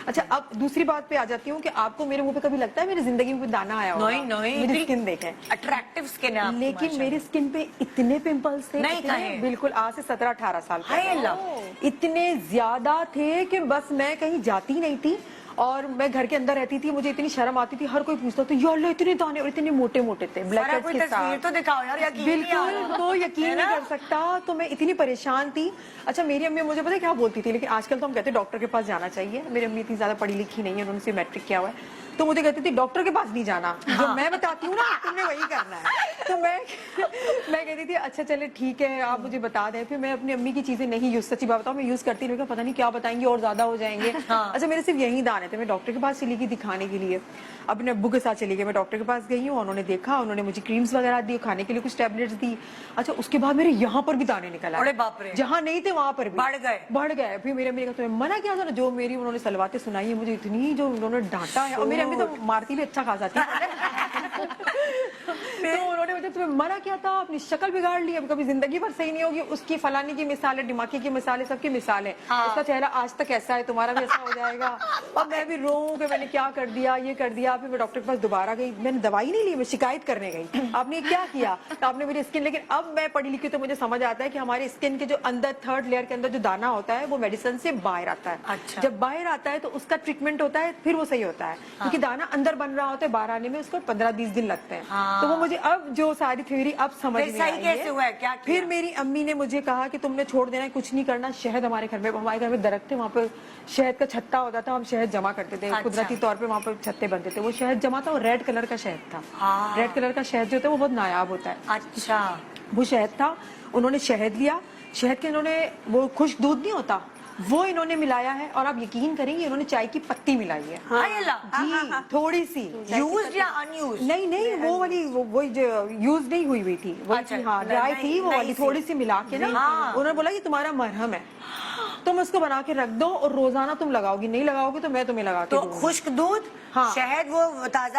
اچھا اب دوسری بات پہ آ جاتی ہوں کہ آپ کو میرے منہ پہ کبھی لگتا ہے میری زندگی میں کوئی دانا آیا ہوگا؟ نہیں میری اسکن دیکھیں اٹریکٹیو اسکن ہے، لیکن میری اسکن پہ اتنے پمپلز تھے، بالکل آج سے 17-18 سال پہلے اتنے زیادہ تھے کہ بس میں کہیں جاتی نہیں تھی اور میں گھر کے اندر رہتی تھی، مجھے اتنی شرم آتی تھی، ہر کوئی پوچھتا تھا یا اللہ اتنے دانے، اور اتنے موٹے موٹے تھے بلیک ہیڈز کے ساتھ، تو دکھاؤ یار، بالکل تو یقین نہیں کر سکتا، تو میں اتنی پریشان تھی۔ اچھا میری امی مجھے پتہ کیا بولتی تھی، لیکن آج کل تو ہم کہتے ہیں ڈاکٹر کے پاس جانا چاہیے، میری امی اتنی زیادہ پڑھی لکھی نہیں ہے، انہوں نے صرف میٹرک کیا ہوا ہے، تو مجھے کہتی تھی ڈاکٹر کے پاس نہیں جانا، جو میں بتاتی ہوں نا تم نے وہی کرنا ہے، تو میں کہتی تھی اچھا چلے ٹھیک ہے آپ مجھے بتا دیں، پھر میں اپنی امی کی چیزیں نہیں یوز، سچی بات بتاؤں میں یوز کرتی نہیں، پتہ نہیں کیا بتائیں گے اور زیادہ ہو جائیں گے، اچھا میرے صرف یہی دانے تھے، میں ڈاکٹر کے پاس چلی گئی دکھانے کے لیے، اپنے ابو کے ساتھ چلی گئی، میں ڈاکٹر کے پاس گئی ہوں، انہوں نے دیکھا، انہوں نے مجھے کریمز وغیرہ دی، کھانے کے لیے کچھ ٹیبلٹس دی، اچھا اس کے بعد میرے یہاں پر بھی دانے نکل آئے، جہاں نہیں تھے وہاں پر بھی بڑھ گئے، پھر میرے امی نے کہا تمہیں منع کیا تھا، جو میری انہوں نے سلواتیں سنائی ہیں مجھے اتنی، جو انہوں نے ڈانٹا ہے، اور میری امی تو مارتی بھی اچھا خاصا تھی، تو انہوں نے مجھے تمہیں منع کیا تھا، اپنی شکل بگاڑ لی، اب کبھی زندگی بھر صحیح نہیں ہوگی، اس کی فلانی کی مثال ہے، ڈماکی کی مثال ہے، سب کی مثال ہے، اس کا چہرہ آج تک ایسا ہے، تمہارا بھی ایسا ہو جائے گا، اور میں بھی روؤں کہ میں نے کیا کر دیا، یہ کر دیا، پھر میں ڈاکٹر کے پاس دوبارہ گئی، میں نے دوائی نہیں لی، میں شکایت کرنے گئی، آپ نے کیا کیا، تو آپ نے میری اسکن، لیکن اب میں پڑھی لکھی تو مجھے سمجھ آتا ہے کہ ہماری اسکن کے جو اندر تھرڈ لیئر کے اندر جو دانا ہوتا ہے وہ میڈیسن سے باہر آتا ہے، جب باہر آتا ہے تو اس کا ٹریٹمنٹ ہوتا ہے، پھر وہ صحیح ہوتا ہے، کیونکہ دانا اندر بن رہا ہوتا ہے، باہر آنے میں اس کو 15-20 دن لگتے ہیں، تو وہ مجھے اب جو ساری تھیوری اب سمجھ میں آئی ہے، پھر میری امی نے مجھے کہا کہ تم نے چھوڑ دینا ہے، کچھ نہیں کرنا، شہد ہمارے گھر میں درخت تھے، وہاں پہ شہد کا چھتا ہوتا تھا، ہم شہد جمع کرتے تھے، قدرتی طور پہ وہاں پہ چھتے بنتے تھے، وہ شہد جمع تھا، اور ریڈ کلر کا شہد تھا، ریڈ کلر کا شہد جو ہوتا ہے وہ بہت نایاب ہوتا ہے، اچھا وہ شہد تھا، انہوں نے شہد لیا، شہد کے انہوں نے وہ خشک دودھ نہیں ہوتا وہ انہوں نے ملایا ہے، اور آپ یقین کریں گے انہوں نے چائے کی پتی ملائی ہے، جی تھوڑی سی یوز یا ان یوز، نہیں وہ والی وہی جو یوز نہیں ہوئی ہوئی تھی، وہی ہاں ڈرائی تھی، وہ والی تھوڑی سی ملا کے نا، انہوں نے بولا یہ تمہارا مرہم ہے، تم اس کو بنا کے رکھ دو اور روزانہ تم لگاؤ گی، نہیں لگاؤ گی تو میں تمہیں لگا کے دوں گی، خشک دودھ، شہد وہ تازہ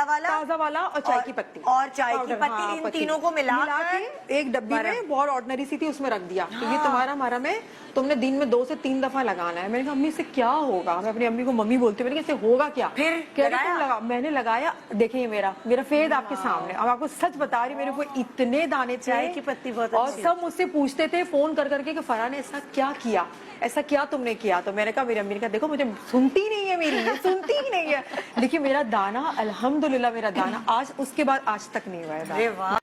والا اور چائے کی پتی، اور چائے کی پتی، ان تینوں کو ملا کے ایک ڈبی میں بہت آرڈنری سی تھی اس میں رکھ دیا کہ یہ تمہارا مرہم ہے، تم نے دن میں 2 سے 3 دفعہ لگانا ہے، میں نے کہا امی سے کیا ہوگا، میں اپنی امی کو ممی بولتی ہوں، میں نے کہا اس سے ہوگا کیا، پھر لگا، میں نے لگایا، دیکھیں یہ میرا فیڈ آپ کے سامنے، اب آپ کو سچ بتا رہی میرے کو اتنے دانے چائے کی پتی بہت، اور سب مجھ سے پوچھتے تھے فون کر کے کہ فرح نے ایسا کیا کیا، ایسا کیا تم نے کیا، تو میں نے کہا میری امی نے کہا دیکھو مجھے سنتی نہیں ہے، میری یہ سنتی ہی نہیں ہے، دیکھیے میرا دانا الحمدللہ، میرا دانا آج اس کے بعد آج تک نہیں ہوا ہے۔